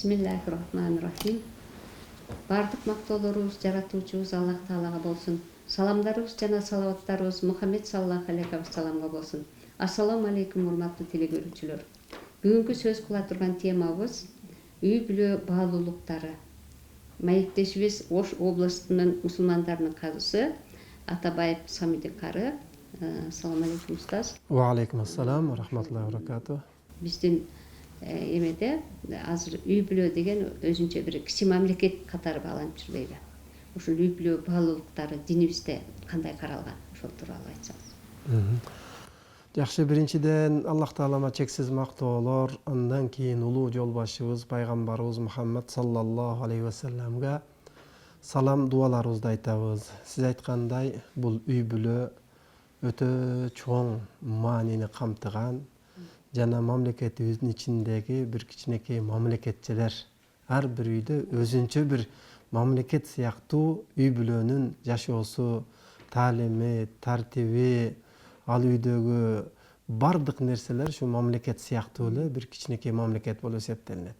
Bismillahirrahmanirrahim. Бардык мактоолорубуз жаратуучубуз Аллах Таалага болсун. Саламдарыбыз жана салаваттарыбыз Мухаммед саллаллаху алейхи вассаламга болсун. Ассаламу алейкум урматтуу телекөрүүчүлөр. Бүгүнкү сөз кыла турган темабыз үй бүлө баалуулуктары. Маектешибиз Ош областынын мусулмандарынын казысы Атабаев Самидик кары. Ассаламу алейкум устаз. Ва алейкум ассалам ва рахматуллахи ва баракатуh. Биздин эмеде азыр үй бүлө деген өзүнчө бир кичи мамлекет катары бааланып жүрбөйбү? Ушул үй бүлө баалуулуктары динибизде кандай каралган? Ошол тууралуу айтсаңыз. Жакшы, биринчиден Аллах Таалама чексиз мактоолор, андан кийин улуу жолбашчыбыз пайгамбарыбыз Мухаммад саллаллаху алейхи вассаламга салам дуаларыбызды айтабыз. Сиз айткандай, бул үй бүлө өтө чоң маанини камтыган жана мамлекетибиздин ичиндеги бир кичинекей мамлекетчелер. Ар бир үйдө өзүнчө бир мамлекет сыяктуу үй бүлөнүн жашоосу, таалими, тартиби, ал үйдөгү бардык нерселер ушу мамлекет сыяктуу эле бир кичинекей мамлекет болуп эсептелинет.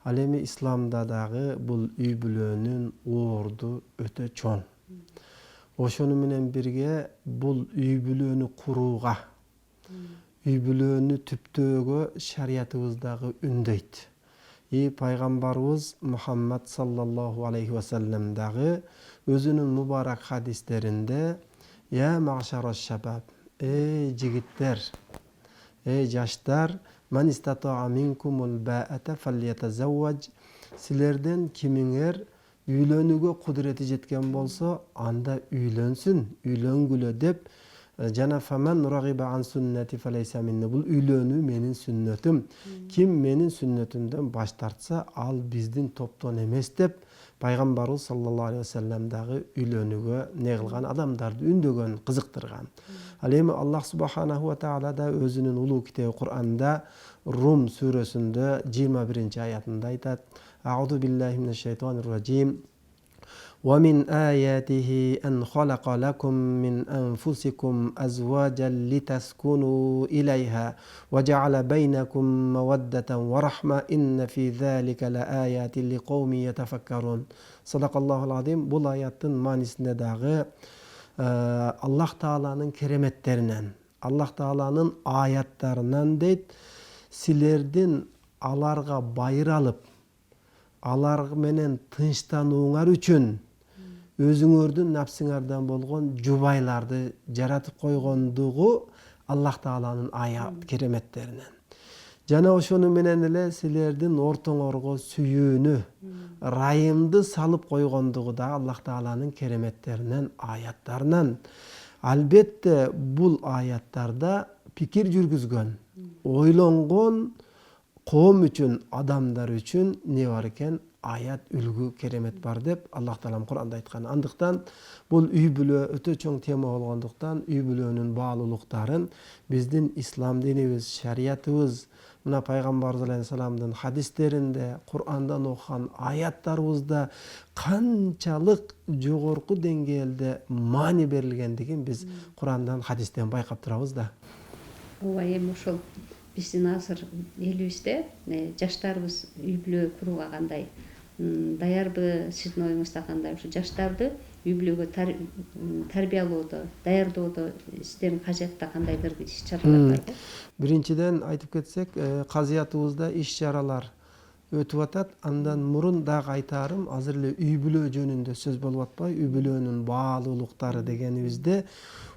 Ал эми исламда дагы бул үй бүлөнүн орду өтө чоң. Ошону менен бирге бул үй бүлөнү курууга, үй бүлөнү түптөөгө шариятыбыз дагы үндөйт. Пайгамбарыбыз Мухаммад саллаллаху алейхи вассалам дагы өзүнүн мубарак хадистеринде: "Я мағшара шабаб, эй жигиттер, эй жаштар, ман истатаа минкумул баата фальятазавваж", силерден кимиңер үйлөнүүгө кудурети жеткен болсо, анда үйлөнсүн, үйлөнгүлө деп жана фаман рагиба ан суннати фалайса минни, бул үйлөнүү менин сүннөтүм. Ким менин сүннөтүмдөн баш тартса, ал биздин топтон эмес деп пайгамбарыбыз саллаллаху алейхи вассалам дагы үйлөнүүгө не кылган, адамдарды үндөгөн, кызыктырган. Ал эми Аллах субханаху ва таала да өзүнүн улуу китеби Кур'анда Рум сүрөсүндө 21-аятында айтат: "А'уду биллахи минаш шайтанир ражим. وَمِنْ آيَاتِهِ أَنْ خَلَقَ لَكُمْ مِنْ أَنْفُسِكُمْ أَزْوَاجًا لِتَسْكُنُوا إِلَيْهَا وَجَعَلَ بَيْنَكُمْ مَوَدَّةً وَرَحْمَةً إِنَّ فِي ذَلِكَ لَآيَاتٍ لِقَوْمٍ يَتَفَكَّرُونَ". Sadaqallahu azim. Bu ayetin manisinde dağı Allah Taala'nın keremetlerinden, Allah Taala'nın ayatlarından deyt, silerdin alarga bayır alıp, alar menen тынчтанууңар үчүн өзүңөрдүн напсыңардан болгон жубайларды жаратып койгондугу Аллах Тааланын аят кереметтеринен. Жана ошону менен эле силердин ортоңорго сүйүүнү, райымды салып койгондугу да Аллах Тааланын кереметтеринен, аяттарынан. Албетте бул аяттарда пикир жүргүзгөн, ойлонгон коом үчүн, адамдар үчүн не бар экен? Аят, үлгү, керемет бар деп Аллах Таалам Кур'анда айткан. Андыктан бул үй бүлө өтө чоң тема болгондуктан үй бүлөнүн баалуулуктарын биздин ислам динибиз, шариятыбыз, мына пайгамбарыбыз алейхисаламдын хадистеринде, Кур'андан окуган аяттарыбызда канчалык жогорку деңгээлде маани берилгендигин биз Кур'андан, хадистен байкап турабыз да. Ооба, эми ошол биздин азыр элибизде жаштарыбыз үй бүлө курууга кандай даярбы, сиздин оюңузда кандай? Ушу жаштарды үй бүлөгө тарбиялоодо, даярдоодо сиздердин кажетта кандайдыр иш чаралар барбы? Биринчиден айтып кетсек, казыятыбызда иш чаралар өтүп атат. Андан мурун дагы айтарым, азыр эле үй бүлө жөнүндө сөз болуп атпайбы? Үй бүлөнүн баалуулуктары дегенибизде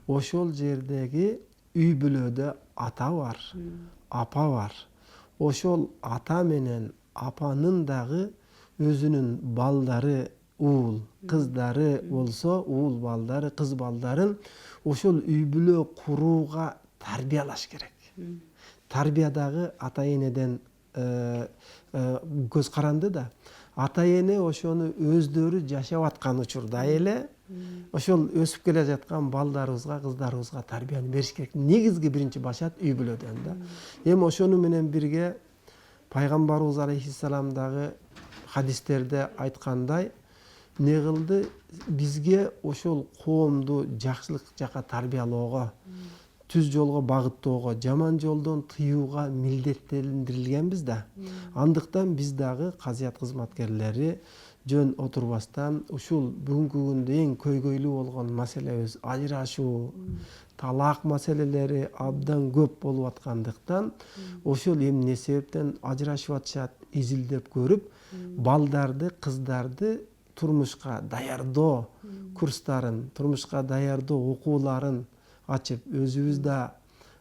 ошол жердеги үй бүлөдө ата бар, апа бар. Ошол ата менен апанын дагы өзүнүн балдары, уул, кыздары болсо, уул балдары, кыз балдарын ошол үй бүлө курууга тарбиялаш керек. Тарбия дагы ата энеден көз каранды да. Ата эне ошону өздөрү жашап аткан учурда эле ошол өсүп келе жаткан балдарыбызга, кыздарыбызга тарбияны бериш керек. Негизги биринчи башат үй бүлөдөн да. Эми ошону менен бирге пайгамбарыбыз алейхиссалам дагы хадистерде айткандай, не кылды? Бизге ошол коомду жакшылык жака тарбиялоого, түз жолго багыттоого, жаман жолдон тыюуга милдеттендирилгенбиз да. Андыктан биз дагы казыят кызматкерлери жөн отурбастан ушул бүгүнкү күндө эң көйгөйлүү болгон маселебиз ажырашуу, талак маселелери абдан көп болуп аткандыктан ошол эмне себептен ажырашып атышат изилдеп көрүп, балдарды, кыздарды турмушка даярдоо курстарын, турмушка даярдоо окууларын ачып, өзүбүз да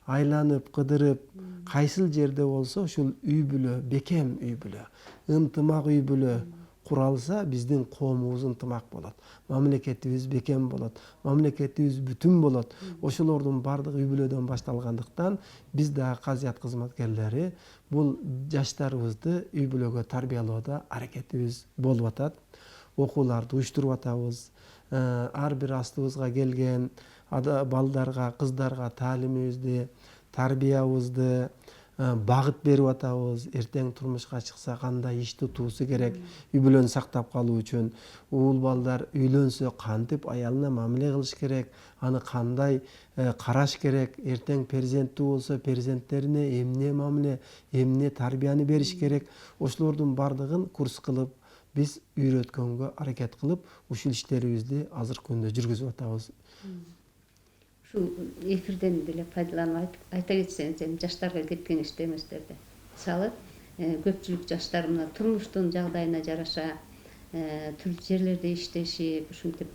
айланып, кыдырып, кайсыл жерде болсо ушул үй бүлө, бекем үй бүлө, ынтымак үй бүлө куралса, биздин коомубуз ынтымак болот. Мамлекетибиз бекем болот. Мамлекетибиз бүтүн болот. Ошолордун бардыгы үй бүлөдөн башталгандыктан биз да казыят кызматкерлери бул жаштарыбызды үй бүлөгө тарбиялоодо аракетибиз болуп атат. Окууларды уюштуруп атабыз. Ар бир астыбызга келген балдарга, кыздарга таалимибизди, тарбиябызды багыт берип атабыз. Эртең турмушка чыкса кандай иш тутуусу керек, үй бүлөнү сактап калуу үчүн. Уул балдар үйлөнсө кантип аялына мамиле кылыш керек, аны кандай караш керек, эртең перзенттүү болсо перзенттерине эмне мамиле, эмне тарбияны бериш керек. Ошолордун бардыгын курс кылып, биз үйрөткөнгө аракет кылып, ушул иштерибизди азыркы күндө жүргүзүп атабыз. Ушул эфирден деле пайдаланып айта кетсеңиз, эми жаштарга кеткен иштеместерди. Мисалы, көпчүлүк жаштар мына турмуштун жагдайына жараша түрдүү жерлерде иштешип, ушинтип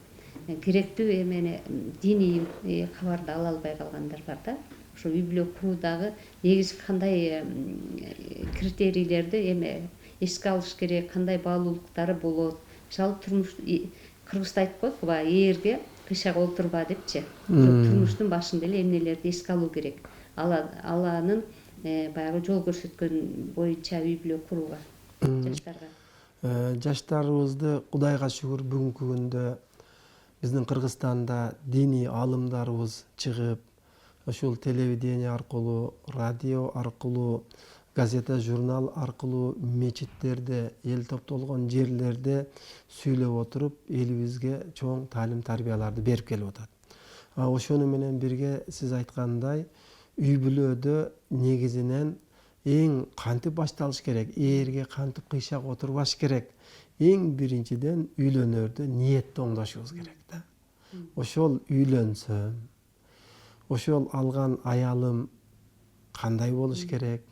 керектүү эмени диний кабарды ала албай калгандар бар да. Ошо үй бүлө куруудагы негизги кандай критерийлерди эме эске алыш керек, кандай баалуулуктары болот. Мисалы, турмуш кыргызда айтып коет го, баягы ээрге кыйшак олтурба депчи. Турмуштун башында эле эмнелерди эске алуу керек. Аланын баягы жол көрсөткөн боюнча үй бүлө курууга жаштарга. Жаштарыбызды Кудайга шүгүр бүгүнкү күндө биздин Кыргызстанда диний аалымдарыбыз чыгып, ушул телевидение аркылуу, радио аркылуу, газета, журнал аркылуу мечиттерде, эл топтолгон жерлерде сүйлөп отуруп, элибизге чоң таалим тарбияларды берип келип атат. Ошону менен бирге сиз айткандай, үй бүлөдө негизинен эң кантип башталыш керек, ээрге кантип кыйшак отурбаш керек, эң биринчиден үйлөнөрдө ниетти оңдошубуз керек да. Ошол үйлөнсөм, ошол алган аялым кандай болуш керек,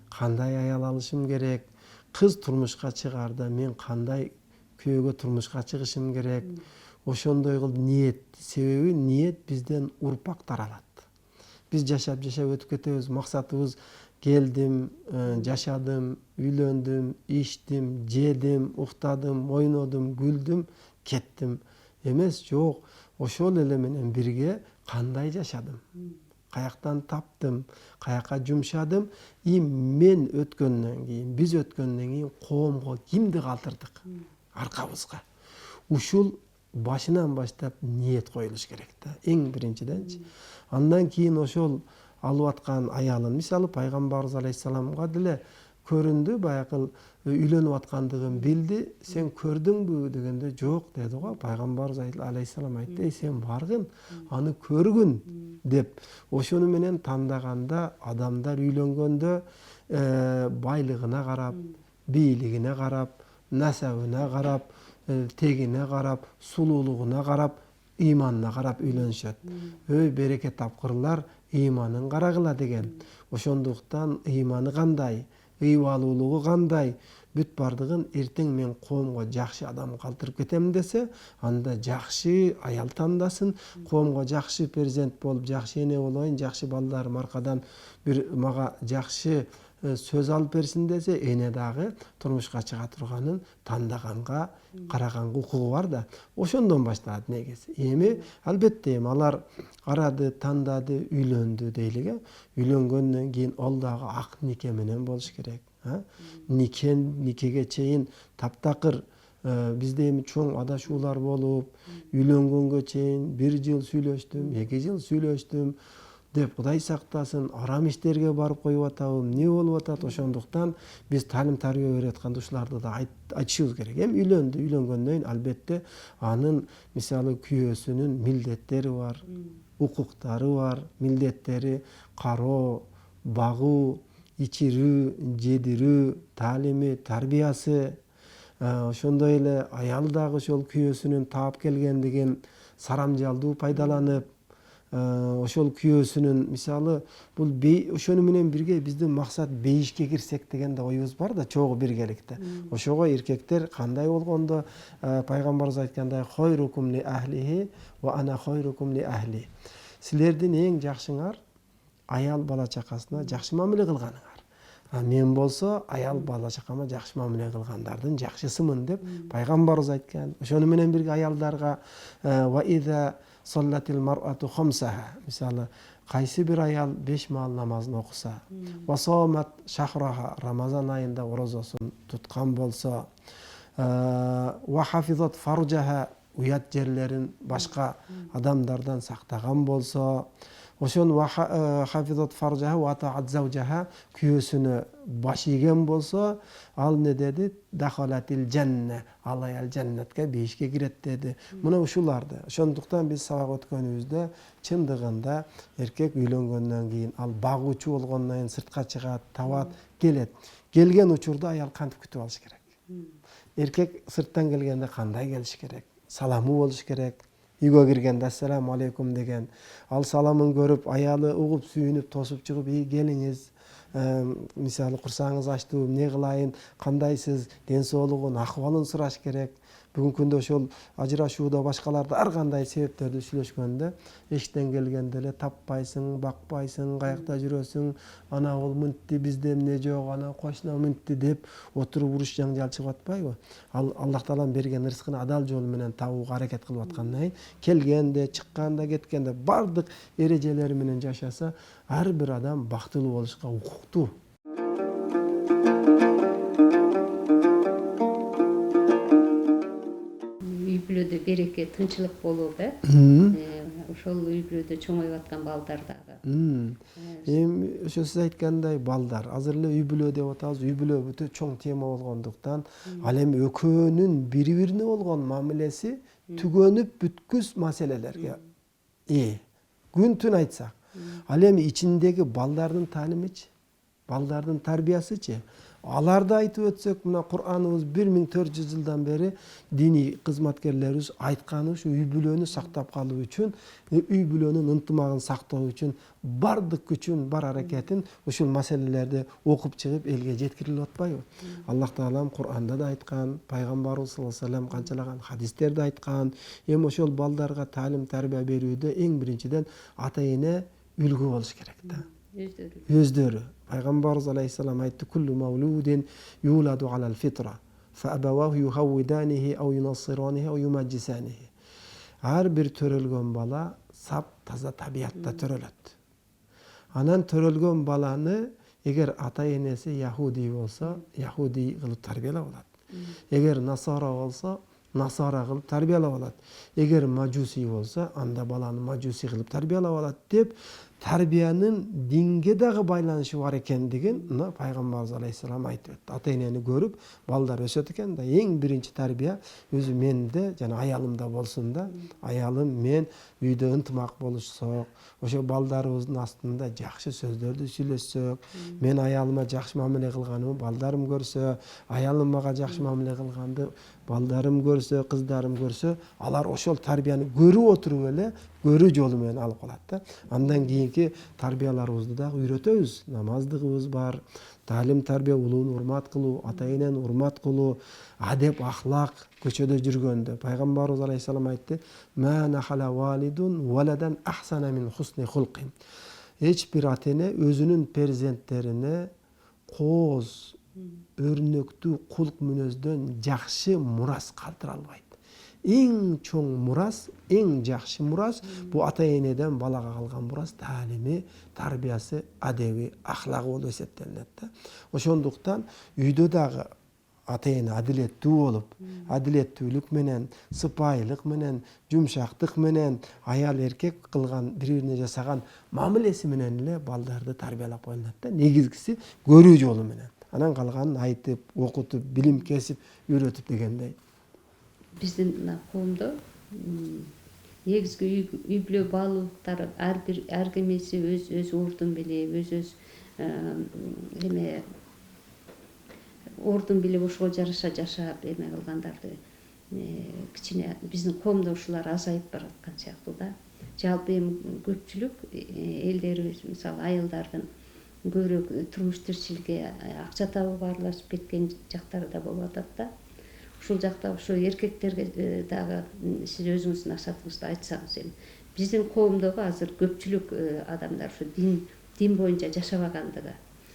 кандай аял алышым керек, кыз турмушка чыгаарда мен кандай күйөөгө турмушка чыгышым керек. Ошондой кылып ниет, себеби ниет бизден урпак таралат. Биз жашап өтүп кетебиз, максатыбыз келдим, жашадым, үйлөндүм, ичтим, жедим, уктадым, ойнодум, күлдүм, кеттим. Эмес, жок, ошол эле менен бирге кандай жашадым, каяктан таптым, каяка жумшадым, мен өткөндөн кийин, биз өткөндөн кийин коомго кимди калтырдык аркабызга. Ушул башынан баштап ниет коюлуш керек да, эң биринчиденчи. Андан кийин ошол алып аткан аялын, мисалы пайгамбарыбыз алейхисаламга деле көрүндү, баягы үйлөнүп аткандыгын билди. Сен көрдүңбү дегенде жок деди го. Пайгамбарыбыз алейхисалам айтты, сен баргын, аны көргүн деп. Ошону менен тандаганда адамдар үйлөнгөндө байлыгына карап, бийлигине карап, насабына карап, тегине карап, сулуулугуна карап, ыйманына карап үйлөнүшөт. Өй береке тапкырлар, ыйманын карагыла деген. Ошондуктан ыйманы кандай, ыйбалуулугу кандай, бүт бардыгын эртең мен коомго жакшы адам калтырып кетем десе, анда жакшы аял тандасын, коомго жакшы перзент болуп, жакшы эне болоюн, жакшы балдарым аркадан бир мага жакшы сөз алып берсин десе, эне дагы турмушка чыга турганын тандаганга, караганга укугу бар да. Ошондон башталат негизи. Эми албетте алар карады, тандады, үйлөндү дейлиге. Үйлөнгөндөн кийин ал дагы ак нике менен болуш керек. Никеге чейин таптакыр бизде эми чоң адашуулар болуп, үйлөнгөнгө чейин 1 жыл сүйлөштүм, 2 жыл сүйлөштүм деп Кудай сактасын, арам иштерге барып коюп атабы, эмне болуп атат. Ошондуктан биз таалим тарбия берип атканда ушуларды да айтышыбыз керек. Эми үйлөнгөндөн кийин албетте анын мисалы күйөөсүнүн милдеттери бар, укуктары бар, милдеттери: кароо, багуу, ичирүү, жедирүү, таалими, тарбиясы. Ошондой эле аял дагы ошол күйөөсүнүн таап келгендигин сарамжалдуу пайдаланып, ошол күйөөсүнүн мисалы бул ошону менен бирге биздин максат бейишке кирсек деген да оюбуз бар да, чогуу биргеликте. Ошого эркектер кандай болгондо пайгамбарыбыз айткандай: хойрукум ли ахлихи ва ана хойрукум ли ахли. Силердин эң жакшыңар аял бала чакасына жакшы мамиле кылганыңар. Мен болсо аял бала чакама жакшы мамиле кылгандардын жакшысымын деп пайгамбарыбыз айткан. Ошону менен бирге аялдарга ва иза саллатил мар'ату хамсаха, мисалы кайсы бир аял 5 маал намазын окуса, ва сомат шахраха, рамазан айында орозосун туткан болсо, ва хафизат фаржаха, уят жерлерин башка адамдардан сактаган болсо, ошон хафизат фаржаха ва таат завжаха, күйөөсүнө баш ийген болсо, ал не деди? Дахалатил жанна, ал аял жаннатка, бейишке кирет деди. Мына ушуларды. Ошондуктан биз сабак өткөнүбүздө чындыгында эркек үйлөнгөндөн кийин, ал багуучу болгондон кийин сыртка чыгат, табат, келет. Келген учурда аял кантип күтүп алыш керек? Эркек сырттан келгенде кандай келиш керек? Саламы болуш керек. Үйгө киргенде ассаламу алейкум деген. Ал саламын көрүп, аялы угуп, сүйүнүп, тосуп чыгып: келиңиз, мисалы курсагыңыз ачтуу, эмне кылайын, кандайсыз, ден соолугун, акыбалын сураш керек. Бүгүнкү күндө ошол ажырашууда башкаларды ар кандай себептерди сүйлөшкөндө, эчтен келгенде эле таппайсың, бакпайсың, каякта жүрөсүң, ана ол мынтти, бизде эмне жок, ана кошуна мынтти деп отуруп уруш жаңжал чыгып атпайбы? Ал Аллах Тааланын берген рызкын адал жол менен табууга аракет кылып аткандан кийин, келгенде, чыкканда, кеткенде бардык эрежелери менен жашаса, ар бир адам бактылуу болушка укуктуу. Үй бүлөдө береке, тынчылык болуу, ошол үй бүлөдө чоңоюп аткан балдар дагы. Эми ошо сиз айткандай балдар, азыр эле үй бүлө деп атабыз. Үй бүлө өтө чоң тема болгондуктан, ал эми экөөнүн бири-бирине болгон мамилеси түгөнүп бүткүс маселелерге ээ. Күн түн айтсак. Ал эми ичиндеги балдардын таалимичи, балдардын тарбиясычы? Аларды айтып өтсөк, мына Кур'аныбыз 1400 жылдан бери диний кызматкерлерибиз айтканы ушу үй бүлөнү сактап калуу үчүн, үй бүлөнүн ынтымагын сактоо үчүн бардык күчүн, бар аракетин ушул маселелерди окуп чыгып элге жеткирилип атпайбы? Аллах Таалам Кур'анда да айткан, пайгамбарыбыз саллаллаху алейхи вассалам канчалаган хадистерде айткан. Эми ошол балдарга таалим тарбия берүүдө эң биринчиден ата эне үлгү болуш керек да. Өздөрү. Пайгамбарыбыз алейхиссалам айтты: "Куллу маулудин юладу алал фитра, фа абаваху юхаввиданихи ау юнассиранихи ау юмаджисанихи." Ар бир төрөлгөн бала сап таза табиятта төрөлөт. Анан төрөлгөн баланы эгер ата энеси яхуди болсо, яхуди кылып тарбиялап алат. Эгер насара болсо, насара кылып тарбиялап алат. Эгер мажуси болсо, анда баланы мажуси кылып тарбиялап алат деп, тарбиянын динге дагы байланышы бар экендигин мына пайгамбарыбыз алейхиссалам айтып өттү. Ата энени көрүп балдар өсөт экен да, эң биринчи тарбия өзү менде жана аялымда болсун да. Аялым, мен үйдө ынтымак болушсок, ошо балдарыбыздын астында жакшы сөздөрдү сүйлөшсөк, мен аялыма жакшы мамиле кылганымы балдарым көрсө, аялым мага жакшы мамиле кылганды балдарым көрсө, кыздарым көрсө, алар ошол тарбияны көрүп отуруп эле көрүү жолу менен алып калат да. Андан кийинки тарбияларыбызды дагы үйрөтөбүз. Намаздыгыбыз бар, таалим тарбия, улууну урмат кылуу, ата энени урмат кылуу, адеп, ахлак көчөдө жүргөндө. Пайгамбарыбыз алейхиссалам айтты: "Ма нахала валидун валадан ахсана мин хусни хулқин." Эч бир ата эне өзүнүн перзенттерине кооз, өрнөктүү кулк мүнөздөн жакшы мурас калтыра албайт. Эң чоң мурас, эң жакшы мурас бул ата энеден балага калган мурас таалими, тарбиясы, адеби, ахлагы болуп эсептелинет да. Ошондуктан үйдө дагы ата эне адилеттүү болуп, адилеттүүлүк менен, сыпайылык менен, жумшактык менен, аял эркек кылган бири-бирине жасаган мамилеси менен эле балдарды тарбиялап коюлат да. Негизгиси көрүү жолу менен. Анан калганын айтып, окутуп, билим кесип, үйрөтүп дегендей. Биздин коомдо негизги үй бүлө баалуулуктар ар кимиси өз ордун билип, өз эме ордун билип ошого жараша жашап эме кылгандарды кичине биздин коомдо ушулар азайып бараткан сыяктуу да. Жалпы эми көпчүлүк элдерибиз мисалы айылдардын көбүрөөк турмуш тиричилиги акча табууга аралашып кеткен жактары да болуп атат да. Ушул жакта ошо эркектерге дагы сиз өзүңүздүн насаатыңызда айтсаңыз эми биздин коомдогу азыр көпчүлүк адамдар ушу дин боюнча жашабагандыгы.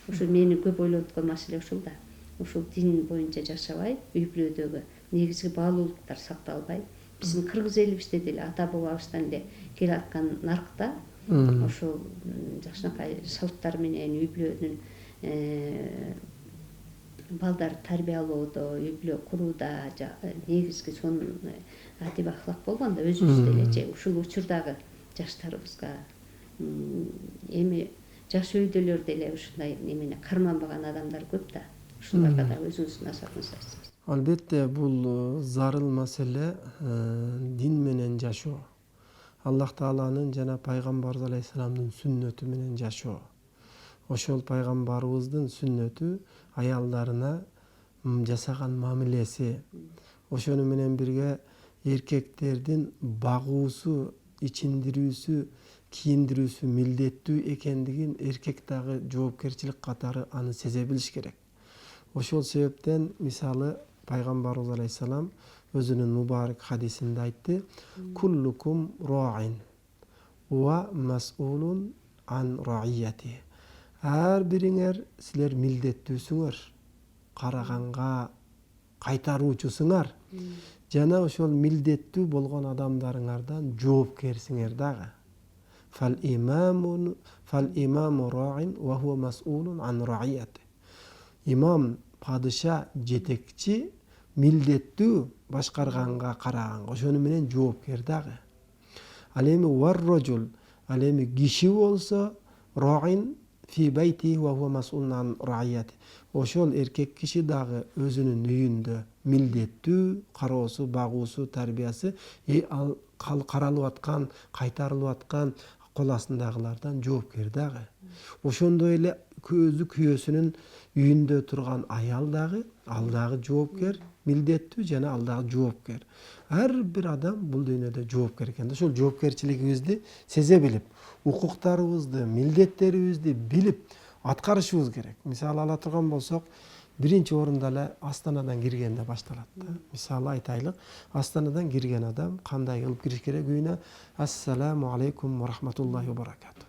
Ушу мени көп ойлонткон маселе ушул да. Ушул дин боюнча жашабай, үй бүлөдөгү негизги баалуулуктар сакталбай, биздин кыргыз элибизде деле ата бабабыздан эле келаткан наркта ошол жакшынакай салттар менен үй бүлөнүн балдарды тарбиялоодо, үй бүлө курууда негизги сонун адип ахлак болгон да өзүбүз делечи. Ушул учурдагы жаштарыбызга эми жаш өйдөлөр деле ушундай немени карманбаган адамдар көп да. Ушуларга да өзүңүздүн насаатыңызды айтсаңыз. Албетте бул зарыл маселе, дин менен жашоо. Аллах Тааланын жана пайгамбарыбыз алейхисаламдын сүннөтү менен жашоо. Ошол пайгамбарыбыздын сүннөтү аялдарына жасаган мамилеси, ошону менен бирге эркектердин багуусу, ичиндирүүсү, кийиндирүүсү милдеттүү экендигин эркек дагы жоопкерчилик катары аны сезе билиш керек. Ошол себептен мисалы пайгамбарыбыз алейхисалам өзүнүн мубарак хадисинде айтты: "Куллукум раин ва мас'улун ан раияти". Ар бириңер силер милдеттүүсүңөр, караганга кайтаруучусуңар. Жана ошол милдеттүү болгон адамдарыңардан жоопкерсиңер дагы. Фал имаму раин ва хуа мас'улун ан раияти. Имам, падыша, жетекчи милдеттүү башкарганга, караганга, ошону менен жоопкер дагы. Ал эми варрожул, ал эми киши болсо раин фи байти ва хуа мас'улун ан раияти. Ошол эркек киши дагы өзүнүн үйүндө милдеттүү, кароосу, багуусу, тарбиясы ал каралып аткан, кайтарылып аткан кол астындагылардан жоопкер дагы. Ошондой эле өзү күйөөсүнүн үйүндө турган аял дагы, ал дагы жоопкер, милдеттүү жана ал дагы жоопкер. Ар бир адам бул дүйнөдө жоопкер экен. Ошол жоопкерчилигибизди сезе билип, укуктарыбызды, милдеттерибизди билип аткарышыбыз керек. Мисалы ала турган болсок, биринчи орунда эле астанадан киргенде башталат да. Мисалы айтайлык, астанадан кирген адам кандай кылып кириш керек үйүнө? Ассаламу алейкум ва рахматуллахи ва баракату.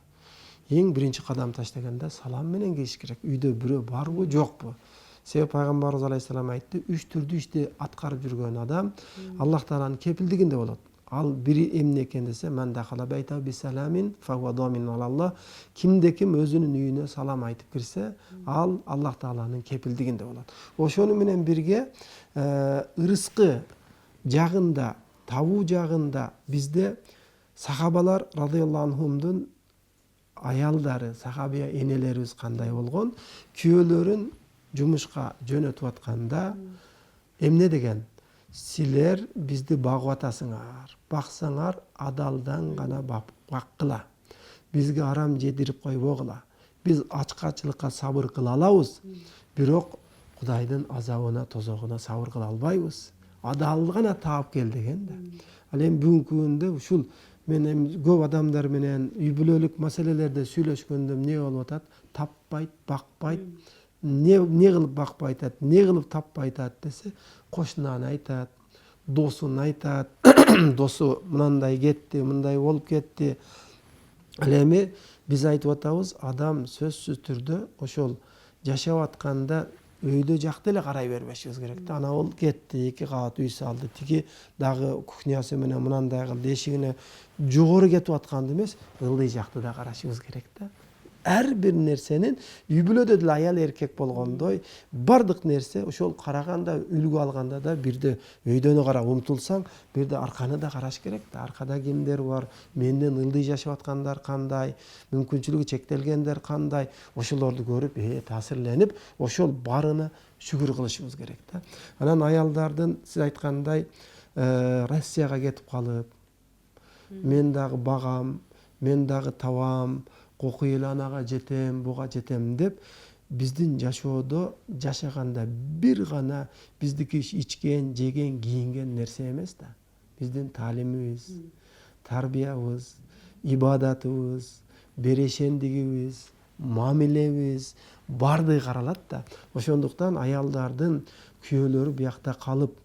Эң биринчи кадам таштаганда салам менен кириш керек. Үйдө бирөө барбы, жокпу? Себеп пайгамбарыбыз алейхисалам айтты: 3 түрдүү ишти аткарып жүргөн адам Аллах Тааланын кепилдигинде болот. Ал бири эмне экен десе, "Мен дахала байта би саламин фа хуа домин алаллах". Кимде ким өзүнүн үйүнө салам айтып кирсе, ал Аллах Тааланын кепилдигинде болот. Ошону менен бирге ырыскы жагында, табуу жагында бизде сахабалар радыйаллаху анхумдун аялдары, сахабия энелерибиз кандай болгон? Күйөөлөрүн жумушка жөнөтүп атканда эмне деген? Силер бизди багып атасыңар. Баксаңар адалдан гана баккыла. Бизге арам жедирип койбогула. Биз ачкачылыкка сабыр кыла алабыз, бирок Кудайдын азабына, тозогуна сабыр кыла албайбыз. Адал гана таап кел деген да. Ал эми бүгүнкү күндө ушул мен эми көп адамдар менен үй бүлөлүк маселелерде сүйлөшкөндө эмне болуп атат? Таппайт, бакпайт. Не кылып бакпай атат, не кылып таппай атат десе, кошунан айтат, досун айтат, досу мындай кетти, мындай болуп кетти. Ал эми биз айтып атабыз, адам сөзсүз түрдө ошол жашап атканда өйдө жакты эле карай бербешибиз керек да. Ана ол кетти, 2 кабат үй салды, тиги дагы кухнясы менен мындай кылды, эшигине жогору кетип атканды эмес, ылдый жакты да карашыбыз керек да. Ар бир нерсенин үй бүлөдө деле аял эркек болгондой бардык нерсе ошол караганда, үлгү алганда да бирде өйдөнү карап умтулсаң, бирде арканы да караш керек да. Аркада кимдер бар, менден ылдый жашап аткандар кандай, мүмкүнчүлүгү чектелгендер кандай, ошолорду көрүп, таасирленип, ошол барына шүгүр кылышыбыз керек да. Анан аялдардын сиз айткандай Россияга кетип калып, мен дагы багам, мен дагы табам, кокуй эле анага жетем, буга жетем деп биздин жашоодо жашаганда бир гана биздики ичкен, жеген, кийинген нерсе эмес да. Биздин таалимибиз, тарбиябыз, ибадатыбыз, берешендигибиз, мамилебиз баардыгы каралат да. Ошондуктан аялдардын күйөөлөрү биякта калып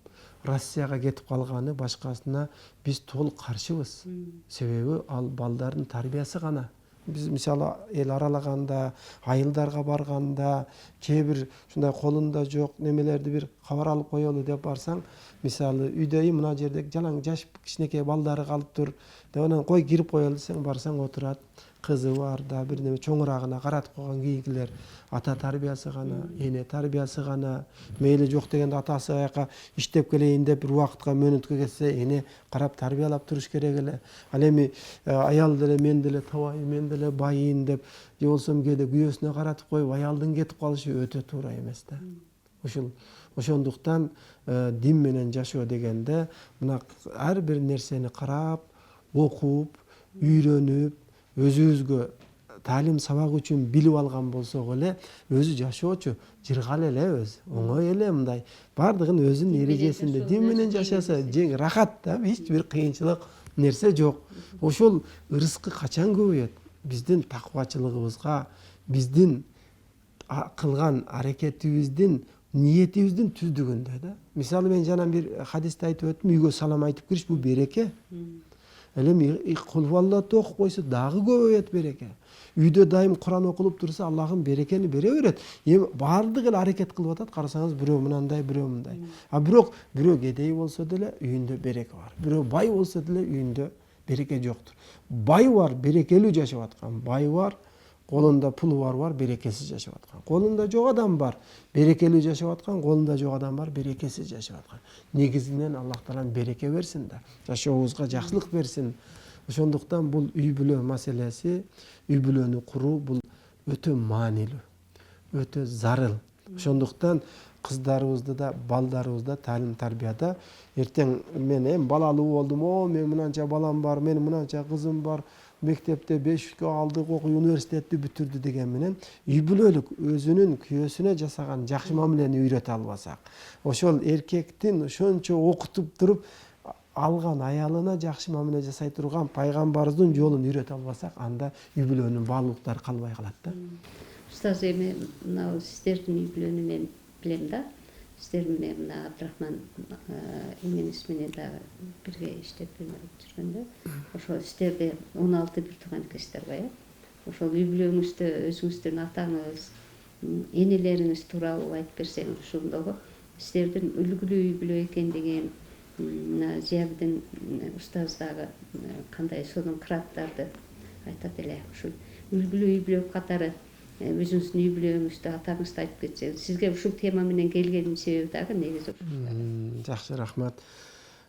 Россияга кетип калганы башкасына биз толук каршыбыз. Себеби ал балдардын тарбиясы гана. Биз мисалы эл аралаганда, айылдарга барганда, кээ бир ушундай колунда жок немелерди бир кабар алып коелу деп барсаң, мисалы үйдөй мына жерде жалаң жаш кичинекей балдары калыптыр деп анан кой кирип коелу десең, барсаң отурат, кызы бар да бир неме чоңурагына каратып койгон кийинкилер. Ата тарбиясы гана, эне тарбиясы гана, мейли жок дегенде атасы аяка иштеп келейин деп бир убакытка мөөнөткө кетсе, эне карап тарбиялап туруш керек эле. Ал эми аял деле мен деле табайын, мен деле байыйын деп, же болбосо кээде күйөөсүнө каратып коюп аялдын кетип калышы өтө туура эмес да. Ошондуктан дин менен жашоо дегенде мына ар бир нерсени карап, окуп, үйрөнүп, өзүбүзгө таалим сабак үчүн билип алган болсок эле, өзү жашоочу жыргал эле өзү. Оңой эле мындай. Бардыгын өзүнүн эрежесинде дин менен жашаса, рахат да, эч бир кыйынчылык нерсе жок. Ошол ырыскы качан көбөйөт? Биздин таквачылыгыбызга, биздин кылган аракетибиздин, ниетибиздин түздүгүндө да. Мисалы мен жана бир хадисте айтып өттүм, үйгө салам айтып кириш бул береке. Элем кулваллатты окуп койсо дагы көбөйөт береке. Үйдө дайым Куран окулуп турса, Аллахым берекени бере берет. Эми баардыгы эле аракет кылып атат, карасаңыз бирөө мынандай, бирөө мындай. Бирок бирөө кедей болсо деле үйүндө береке бар. Бирөө бай болсо деле үйүндө береке жоктур. Бай бар, берекелүү жашап аткан. Бай бар, колунда пулу бар, берекесиз жашап аткан. Колунда жок адам бар, берекелүү жашап аткан, колунда жок адам бар, берекесиз жашап аткан. Негизинен Аллах Таалам береке берсин да, жашообузга жакшылык берсин. Ошондуктан бул үй бүлө маселеси, үй бүлөнү куруу бул өтө маанилүү, өтө зарыл. Ошондуктан кыздарыбызды да, балдарыбызды таалим тарбияда эртең мен эми балалуу болдум, мен мынанча балам бар, менин мынанча кызым бар, мектепте 5 алдык окуй, университетти бүтүрдү деген менен үй бүлөлүк өзүнүн күйөөсүнө жасаган жакшы мамилени үйрөтө албасак, ошол эркектин ошончо окутуп туруп алган аялына жакшы мамиле жасай турган пайгамбарыбыздын жолун үйрөтө албасак, анда үй бүлөнүн баалуулуктары калбай калат да. Устаз, эми мына сиздердин үй бүлөнү мен билем да. Сиздер менен мына Абдрахман эмеңиз менен дагы бирге иштеп жүргөндө, ошол сиздерде 16 бир тууган экенсиздер го, Ошол үй бүлөңүздө өзүңүздүн атаңыз, энелериңиз тууралуу айтып берсеңиз, ошондогу сиздердин үлгүлүү үй бүлө экендигин, мына Зиябидин устаз дагы кандай сонун кырааттарды айтат эле. Ушул үлгүлүү үй бүлө катары өзүңүздүн үй бүлөңүздү, атаңызды айтып кетсеңиз, сизге ушул тема менен келгенин себеби дагы негизи ушул. Жакшы, рахмат.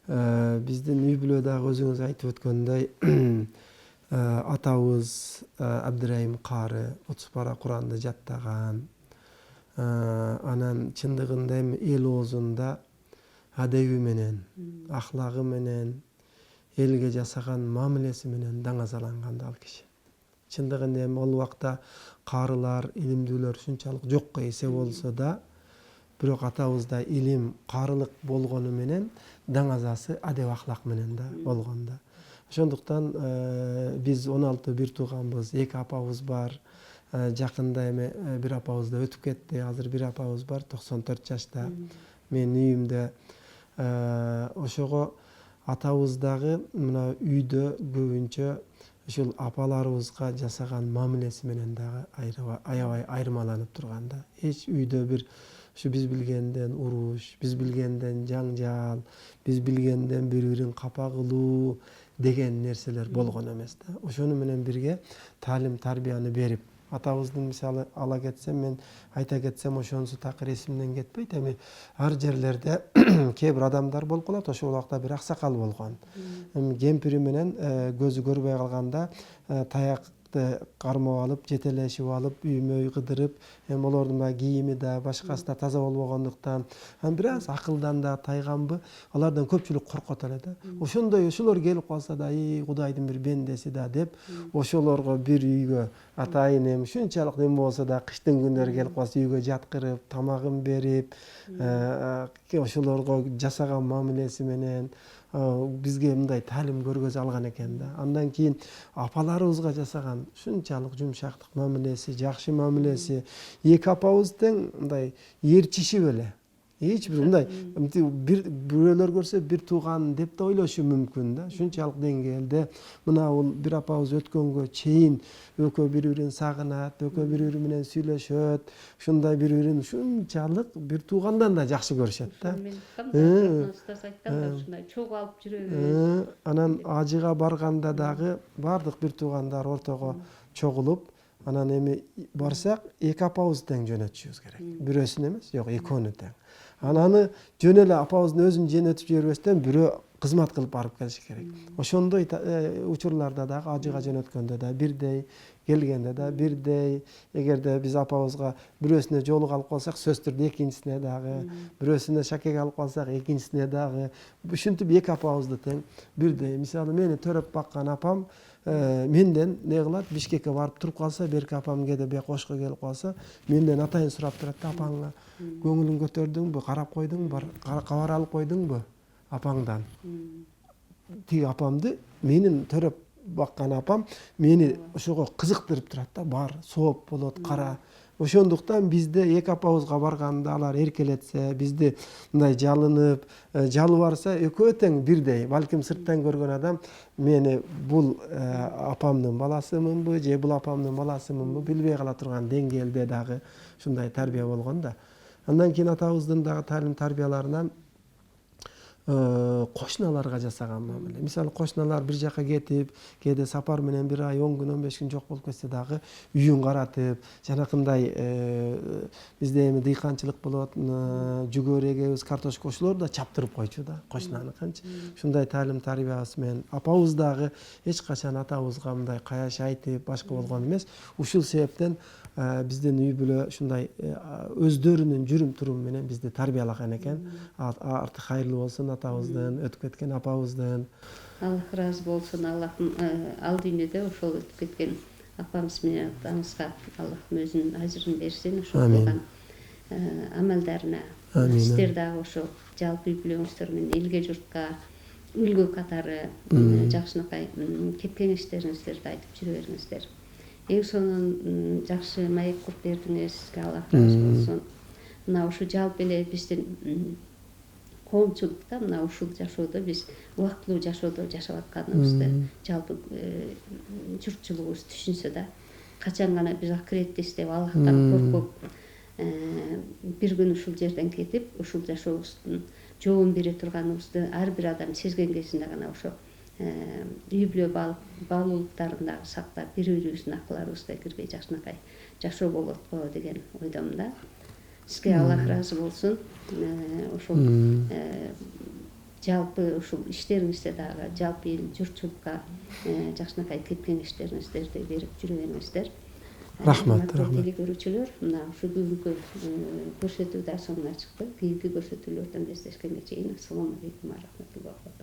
Биздин үй бүлө дагы өзүңүз айтып өткөндөй атабыз Абдырайым кары 30 пара Куранды жаттаган. Анан чындыгында эми эл оозунда адеби менен, ахлагы менен, элге жасаган мамилеси менен даңазаланган ал киши. Чындыгында эми ал убакта карылар, илимдүүлөр ушунчалык жокко эсе болсо да, бирок атабызда илим, карылык болгону менен даңазасы адеп ахлак менен да болгон да. Ошондуктан биз 16 бир тууганбыз, 2 апабыз бар. Жакында эми бир апабыз да өтүп кетти. Азыр бир апабыз бар, 94 жашта. Менин үйүмдө ошого атабыз дагы мына үйдө көбүнчө ушул апаларыбызга жасаган мамилеси менен дагы аябай айырмаланып турган да. Эч үйдө бир ушу биз билгенден уруш, биз билгенден жаңжал, биз билгенден бири-бирин капа кылуу деген нерселер болгон эмес да. Ошону менен бирге таалим тарбияны берип, атабыздын мисалы ала кетсем, мен айта кетсем ошонусу такыр эсимден кетпейт. Эми ар жерлерде кээ бир адамдар болуп калат, ошол убакта бир аксакал болгон. Эми кемпири менен көзү көрбөй калганда таяк кармап алып, жетелешип алып, үймө кыдырып, эми олордун баягы кийими да, башкасы да таза болбогондуктан, бир аз акылдан да тайганбы, алардан көпчүлүк коркот эле да. Ошолор келип калса да, Кудайдын бир бендеси да деп, ошолорго бир үйгө атайын эми ушунчалык неме болсо да кыштын күндөрү келип калса үйгө жаткырып, тамагын берип, ошолорго жасаган мамилеси менен бизге мындай таалим көргөзө алган экен да. Андан кийин апаларыбызга жасаган ушунчалык жумшактык мамилеси, жакшы мамилеси, эки апабыз тең мындай ээрчишип эле. Эч бир мындай бирөөлөр көрсө бир тууган деп да ойлошу мүмкүн да. Ушунчалык деңгээлде мына бул бир апабыз өткөнгө чейин экөө бири-бирин сагынат, экөө бири-бири менен сүйлөшөт, ушундай бири-бирин ушунчалык бир туугандан да жакшы көрүшөт да. Ушундай чогуу алып жүрөбүз. Анан ажыга барганда дагы бардык бир туугандар ортого чогулуп, анан эми барсак эки апабыз тең жөнөтүшүбүз керек. Бирөөсүн эмес, жок, экөөнү тең. Ананы жөн эле апабыздын өзүн жөнөтүп жибербестен бирөө кызмат кылып барып келиш керек. Ошондой учурларда дагы ажыга жөнөткөндө да бирдей, келгенде да бирдей. Эгерде биз апабызга бирөөсүнө жолугуп алып калсак, сөзсүз түрдө экинчисине дагы, бирөөсүнө шакеге алып калсак, экинчисине дагы. Ушинтип эки апабызды тең бирдей. Мисалы мени төрөп баккан апам менден не кылат, Бишкекке барып туруп калса, берки апам кээде бияка Ошко келип калса, менден атайын сурап турат да, апаңа көңүлүң көтөрдүңбү, карап койдуңбу, кабар алып койдуңбу апаңдан. Тиги апамды, менин төрөп баккан апам мени ошого кызыктырып турат да, бар, сооп болот, кара. Ошондуктан бизде эки апабызга барганда алар эркелетсе, бизди мындай жалынып, жалбарса экөө тең бирдей. Балким сырттан көргөн адам мени бул апамдын баласымынбы, же бул апамдын баласымынбы билбей кала турган деңгээлде дагы ушундай тарбия болгон да. Андан кийин атабыздын дагы таалим тарбияларынан кошуналарга жасаган мамиле. Мисалы кошуналар бир жака кетип, кээде сапар менен бир ай, 10 күн, 15 күн жок болуп кетсе дагы үйүн каратып, жанакындай бизде эми дыйканчылык болот, жүгөр эгебиз, картошка, ошолор да чаптырып койчу да, кошунаныкынчы. Ушундай таалим тарбиябыз менен апабыз дагы эч качан атабызга мындай каяш айтып, башка болгон эмес. Ушул себептен биздин үй бүлө ушундай өздөрүнүн жүрүм туруму менен бизди тарбиялаган экен. Арты кайырлуу болсун атабыздын, өтүп кеткен апабыздын. Аллах ыраазы болсун. Аллахым ал дүйнөдө ошол өтүп кеткен апамыз менен атамызга Аллахым өзүнүн ажырын берсин. Ошол кылган амалдарына сиздер дагы ошо жалпы үй бүлөңүздөр менен элге журтка үлгү катары жакшынакай кепкеңиштериңиздерди айтып жүрө бериңиздер. Эң сонун жакшы маек куруп бердиңиз. Сизге Аллах ыраазы болсун. Мына ушу жалпы эле биздин коомчулукта мына ушул жашоодо биз убактылуу жашоодо жашап атканыбызды жалпы журтчулугубуз түшүнсө да, качан гана биз акыретти издеп Аллахтан коркуп бир күн ушул жерден кетип, ушул жашообуздун жообун бере турганыбызды ар бир адам сезген кезинде гана ошо үй бүлө баалуулуктарын сактап, бири-бирибиздин акыларыбызга кирбей жакшынакай жашоо болот го деген ойдомун да. Сизге Аллах ыраазы болсун. Ошол жалпы ушул иштериңизде дагы жалпы эл журтчулукка жакшынакай кепкеңиштериңиздерди берип жүрө бериңиздер. Рахмат, рахмат. Теле көрүүчүлөр, мына ушу бүгүнкү көрсөтүү да соңуна чыкты. Кийинки көрсөтүүлөрдөн кездешкенге чейин ассаламу алейкум ва рахматуллахи.